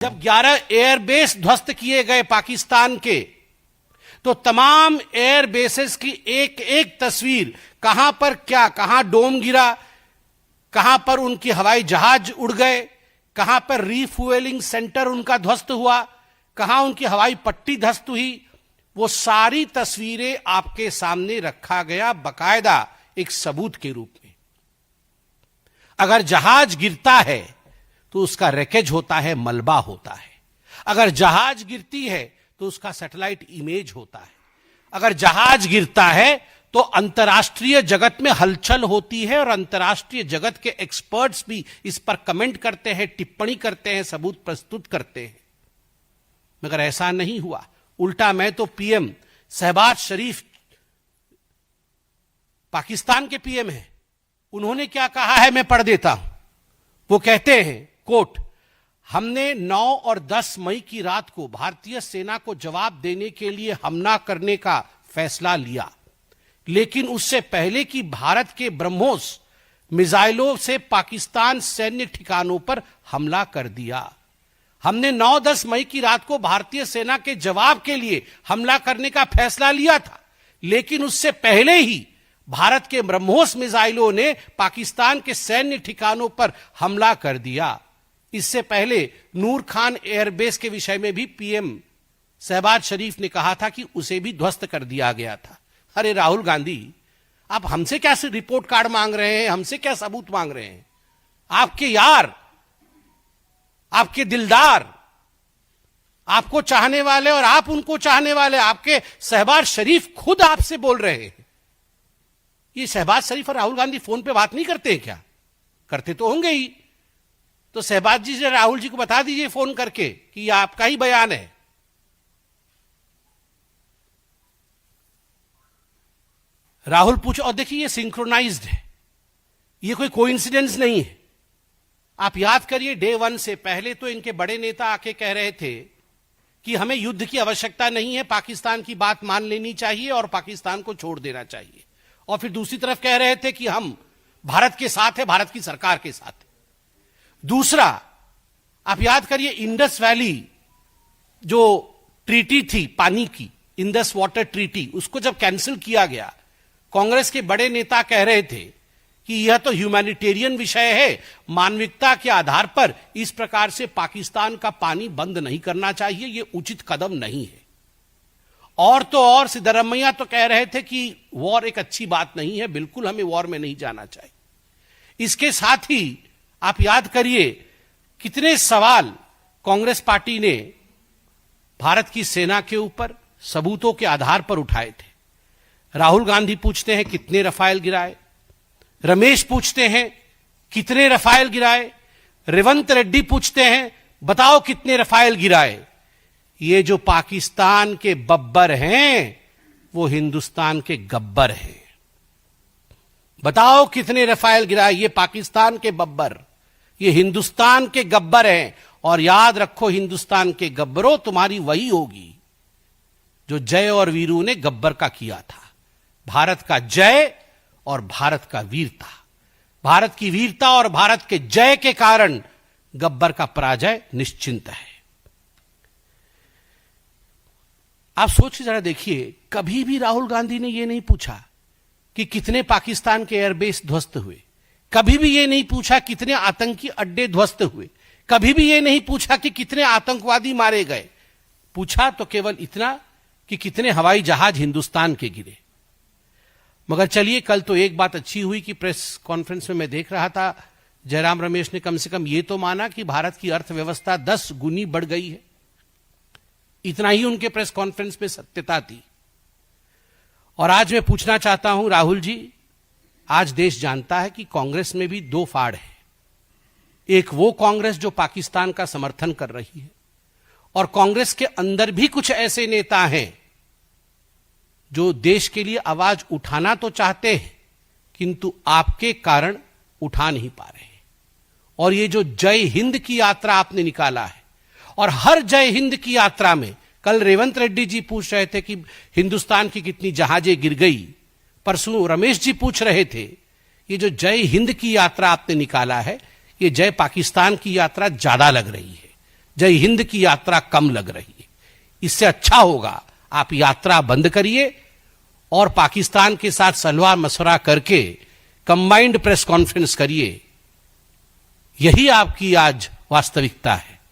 जब 11 एयरबेस ध्वस्त किए गए पाकिस्तान के, तो तमाम एयरबेसेस की एक एक तस्वीर, कहां पर क्या, कहां डोम गिरा, कहां पर उनकी हवाई जहाज उड़ गए, कहां पर रीफ्यूएलिंग सेंटर उनका ध्वस्त हुआ, कहां उनकी हवाई पट्टी ध्वस्त हुई, वो सारी तस्वीरें आपके सामने रखा गया बकायदा एक सबूत के रूप में। अगर जहाज गिरता है तो उसका रैकेज होता है, मलबा होता है। अगर जहाज गिरती है तो उसका सैटेलाइट इमेज होता है। अगर जहाज गिरता है तो अंतर्राष्ट्रीय जगत में हलचल होती है और अंतर्राष्ट्रीय जगत के एक्सपर्ट्स भी इस पर कमेंट करते हैं, टिप्पणी करते हैं, सबूत प्रस्तुत करते हैं। मगर ऐसा नहीं हुआ। उल्टा मैं तो पीएम शहबाज शरीफ पाकिस्तान के पीएम हैं, उन्होंने क्या कहा है मैं पढ़ देता हूं। वो कहते हैं, कोट, हमने 9 और 10 मई की रात को भारतीय सेना को जवाब देने के लिए हमला करने का फैसला लिया, लेकिन उससे पहले कि भारत के ब्रह्मोस मिसाइलों से पाकिस्तान सैन्य ठिकानों पर हमला कर दिया। हमने 9-10 मई की रात को भारतीय सेना के जवाब के लिए हमला करने का फैसला लिया था, लेकिन उससे पहले ही भारत के ब्रह्मोस मिसाइलों ने पाकिस्तान के सैन्य ठिकानों पर हमला कर दिया। इससे पहले नूर खान एयरबेस के विषय में भी पीएम शहबाज शरीफ ने कहा था कि उसे भी ध्वस्त कर दिया गया था। अरे राहुल गांधी, आप हमसे क्या रिपोर्ट कार्ड मांग रहे हैं, हमसे क्या सबूत मांग रहे हैं? आपके यार, आपके दिलदार, आपको चाहने वाले और आप उनको चाहने वाले, आपके शहबाज शरीफ खुद आपसे बोल रहे हैं। ये शहबाज शरीफ और राहुल गांधी फोन पे बात नहीं करते हैं क्या? करते तो होंगे ही। तो शहबाज जी से राहुल जी को बता दीजिए फोन करके कि यह आपका ही बयान है। राहुल पूछो, और देखिए ये सिंक्रोनाइज्ड है, ये कोई कोइंसिडेंस नहीं है। आप याद करिए, डे 1 से पहले तो इनके बड़े नेता आके कह रहे थे कि हमें युद्ध की आवश्यकता नहीं है, पाकिस्तान की बात मान लेनी चाहिए और पाकिस्तान को छोड़ देना चाहिए। और फिर दूसरी तरफ कह रहे थे कि हम भारत के साथ है, भारत की सरकार के साथ है। दूसरा, आप याद करिए, इंडस वैली जो ट्रीटी थी पानी की, इंडस वाटर ट्रीटी, उसको जब कैंसिल किया गया, कांग्रेस के बड़े नेता कह रहे थे कि यह तो ह्यूमैनिटेरियन विषय है, मानविकता के आधार पर इस प्रकार से पाकिस्तान का पानी बंद नहीं करना चाहिए, यह उचित कदम नहीं है। और तो और सिद्धरमैया तो कह रहे थे कि वॉर एक अच्छी बात नहीं है, बिल्कुल हमें वॉर में नहीं जाना चाहिए। इसके साथ ही आप याद करिए कितने सवाल कांग्रेस पार्टी ने भारत की सेना के ऊपर सबूतों के आधार पर उठाए थे। राहुल गांधी पूछते हैं कितने रफाल गिराए, रमेश पूछते हैं कितने रफाल गिराए, रेवंत रेड्डी पूछते हैं बताओ कितने रफाल गिराए। ये जो पाकिस्तान के बब्बर हैं वो हिंदुस्तान के गब्बर हैं। बताओ कितने रफाल गिराए, ये पाकिस्तान के बब्बर, ये हिंदुस्तान के गब्बर हैं। और याद रखो, हिंदुस्तान के गब्बरों, तुम्हारी वही होगी जो जय और वीरू ने गब्बर का किया था। भारत का जय और भारत का वीरता, भारत की वीरता और भारत के जय के कारण गब्बर का पराजय निश्चिंत है। आप सोच के जरा देखिए, कभी भी राहुल गांधी ने यह नहीं पूछा कि कितने पाकिस्तान के एयरबेस ध्वस्त हुए, कभी भी यह नहीं पूछा कितने आतंकी अड्डे ध्वस्त हुए, कभी भी यह नहीं पूछा कि कितने आतंकवादी मारे गए। पूछा तो केवल इतना कि कितने हवाई जहाज हिंदुस्तान के गिरे। मगर चलिए, कल तो एक बात अच्छी हुई कि प्रेस कॉन्फ्रेंस में मैं देख रहा था, जयराम रमेश ने कम से कम यह तो माना कि भारत की अर्थव्यवस्था 10 गुनी बढ़ गई है। इतना ही उनके प्रेस कॉन्फ्रेंस में सत्यता थी। और आज मैं पूछना चाहता हूं राहुल जी, आज देश जानता है कि कांग्रेस में भी 2 फाड़ है। एक वो कांग्रेस जो पाकिस्तान का समर्थन कर रही है, और कांग्रेस के अंदर भी कुछ ऐसे नेता हैं जो देश के लिए आवाज उठाना तो चाहते हैं किंतु आपके कारण उठा नहीं पा रहे। और ये जो जय हिंद की यात्रा आपने निकाला है, और हर जय हिंद की यात्रा में, कल रेवंत रेड्डी जी पूछ रहे थे कि हिंदुस्तान की कितनी जहाजें गिर गई, परसों रमेश जी पूछ रहे थे, ये जो जय हिंद की यात्रा आपने निकाला है, ये जय पाकिस्तान की यात्रा ज्यादा लग रही है। जय हिंद की यात्रा कम लग रही है। इससे अच्छा होगा आप यात्रा बंद करिए और पाकिस्तान के साथ सलाह मशवरा करके कंबाइंड प्रेस कॉन्फ्रेंस करिए। यही आपकी आज वास्तविकता है।